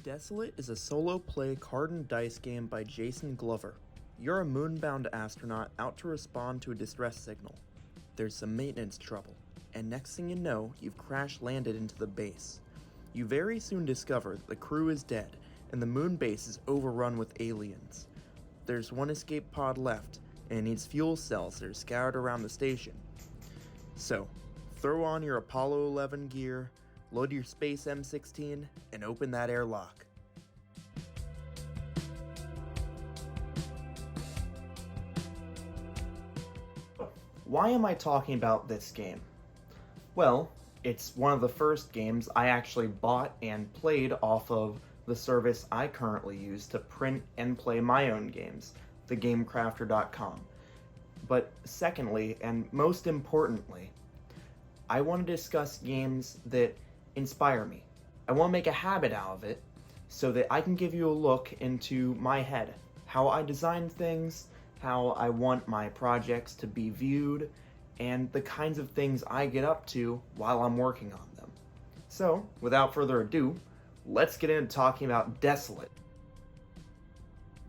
Desolate is a solo-play card and dice game by Jason Glover. You're a moonbound astronaut out to respond to a distress signal. There's some maintenance trouble, and next thing you know, you've crash-landed into the base. You very soon discover that the crew is dead, and the moon base is overrun with aliens. There's one escape pod left, and it needs fuel cells that are scattered around the station. So, throw on your Apollo 11 gear, load your Space M16, and open that airlock. Why am I talking about this game? Well, it's one of the first games I actually bought and played off of the service I currently use to print and play my own games, thegamecrafter.com. But secondly, and most importantly, I want to discuss games that inspire me. I want to make a habit out of it so that I can give you a look into my head, how I design things, how I want my projects to be viewed, and the kinds of things I get up to while I'm working on them. So, without further ado, let's get into talking about Desolate.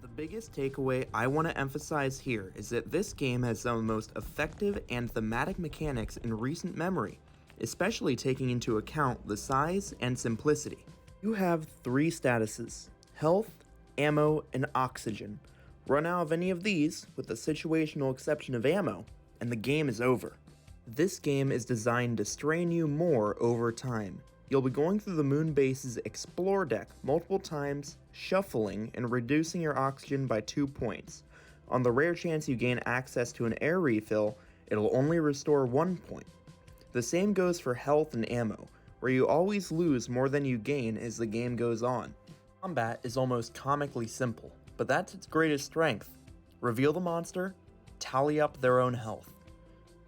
The biggest takeaway I want to emphasize here is that this game has some of the most effective and thematic mechanics in recent memory, especially taking into account the size and simplicity. You have 3 statuses: health, ammo, and oxygen. Run out of any of these, with the situational exception of ammo, and the game is over. This game is designed to strain you more over time. You'll be going through the moon base's explore deck multiple times, shuffling and reducing your oxygen by 2 points. On the rare chance you gain access to an air refill, it'll only restore 1 point. The same goes for health and ammo, where you always lose more than you gain as the game goes on. Combat is almost comically simple, but that's its greatest strength. Reveal the monster, tally up their own health.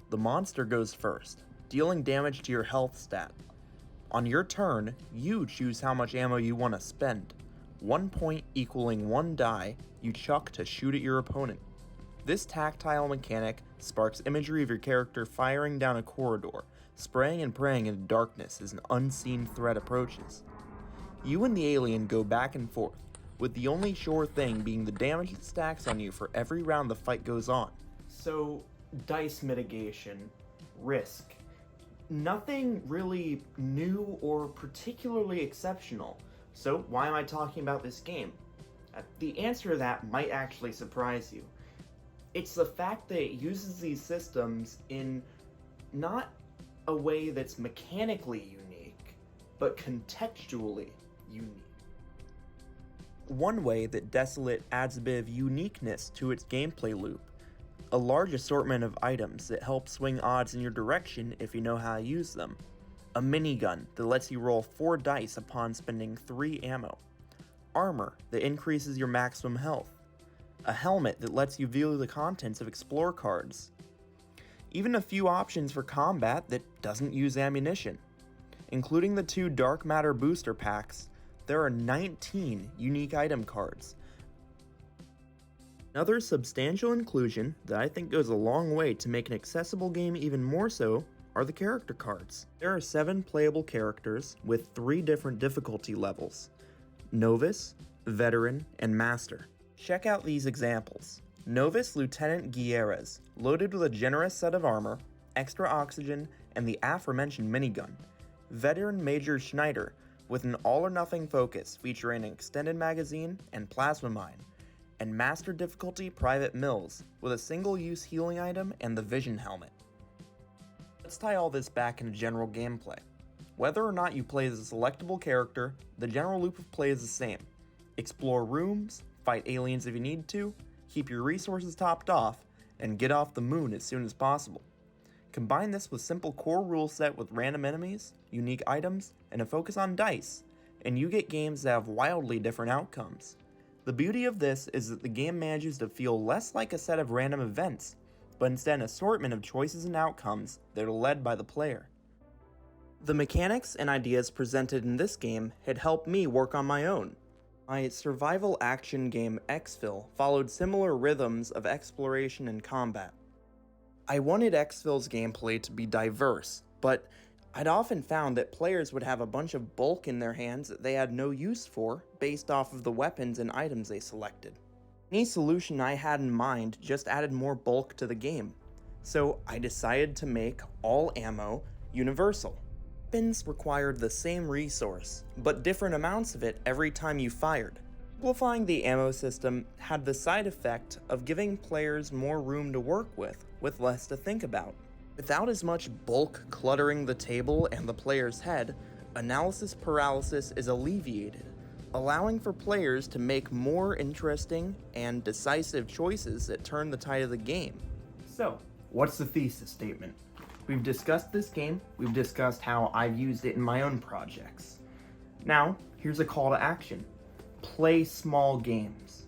The monster goes first, dealing damage to your health stat. On your turn, you choose how much ammo you want to spend. 1 point equaling 1 die you chuck to shoot at your opponent. This tactile mechanic sparks imagery of your character firing down a corridor, spraying and praying into darkness as an unseen threat approaches. You and the alien go back and forth, with the only sure thing being the damage that stacks on you for every round the fight goes on. So, dice mitigation, risk. Nothing really new or particularly exceptional. So why am I talking about this game? The answer to that might actually surprise you. It's the fact that it uses these systems in not a way that's mechanically unique, but contextually unique. One way that Desolate adds a bit of uniqueness to its gameplay loop: a large assortment of items that help swing odds in your direction if you know how to use them. A minigun that lets you roll 4 dice upon spending 3 ammo. Armor that increases your maximum health. A helmet that lets you view the contents of explore cards. Even a few options for combat that doesn't use ammunition. Including the 2 dark matter booster packs, there are 19 unique item cards. Another substantial inclusion that I think goes a long way to make an accessible game even more so are the character cards. There are 7 playable characters with 3 different difficulty levels: Novice, Veteran, and Master. Check out these examples. Novice Lieutenant Gutierrez, loaded with a generous set of armor, extra oxygen, and the aforementioned minigun. Veteran Major Schneider, with an all-or-nothing focus featuring an extended magazine and plasma mine. And Master Difficulty Private Mills, with a single-use healing item and the vision helmet. Let's tie all this back into general gameplay. Whether or not you play as a selectable character, the general loop of play is the same. Explore rooms, fight aliens if you need to, keep your resources topped off, and get off the moon as soon as possible. Combine this with simple core rule set with random enemies, unique items, and a focus on dice, and you get games that have wildly different outcomes. The beauty of this is that the game manages to feel less like a set of random events, but instead an assortment of choices and outcomes that are led by the player. The mechanics and ideas presented in this game had helped me work on my own. My survival action game Exfil followed similar rhythms of exploration and combat. I wanted Exfil's gameplay to be diverse, but I'd often found that players would have a bunch of bulk in their hands that they had no use for based off of the weapons and items they selected. Any solution I had in mind just added more bulk to the game, so I decided to make all ammo universal. Weapons required the same resource, but different amounts of it every time you fired. Simplifying the ammo system had the side effect of giving players more room to work with less to think about. Without as much bulk cluttering the table and the player's head, analysis paralysis is alleviated, allowing for players to make more interesting and decisive choices that turn the tide of the game. So, what's the thesis statement? We've discussed this game, we've discussed how I've used it in my own projects. Now, here's a call to action. Play small games.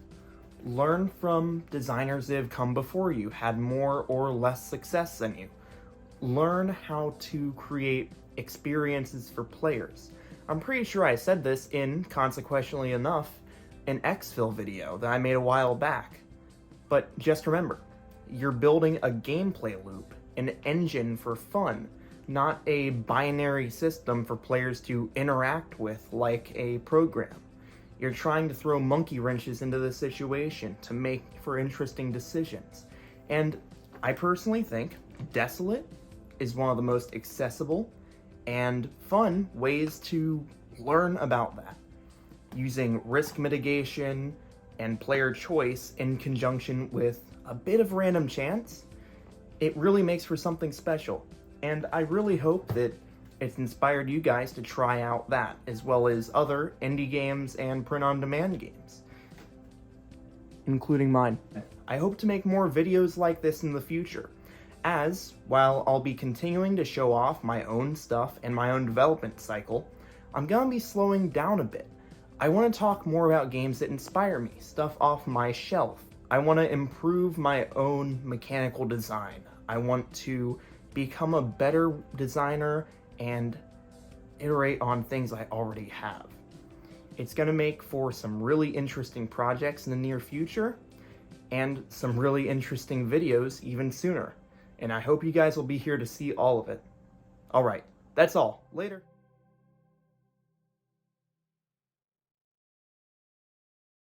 Learn from designers that have come before you, had more or less success than you. Learn how to create experiences for players. I'm pretty sure I said this in, consequentially enough, an exfil video that I made a while back. But just remember, you're building a gameplay loop, an engine for fun, not a binary system for players to interact with like a program. You're trying to throw monkey wrenches into the situation to make for interesting decisions. And I personally think Desolate is one of the most accessible and fun ways to learn about that. Using risk mitigation and player choice in conjunction with a bit of random chance, it really makes for something special. And I really hope that it's inspired you guys to try out that, as well as other indie games and print-on-demand games, including mine. I hope to make more videos like this in the future, as, while I'll be continuing to show off my own stuff and my own development cycle, I'm gonna be slowing down a bit. I want to talk more about games that inspire me, stuff off my shelf. I want to improve my own mechanical design. I want to become a better designer and iterate on things I already have. It's going to make for some really interesting projects in the near future, and some really interesting videos even sooner. And I hope you guys will be here to see all of it. Alright, that's all. Later.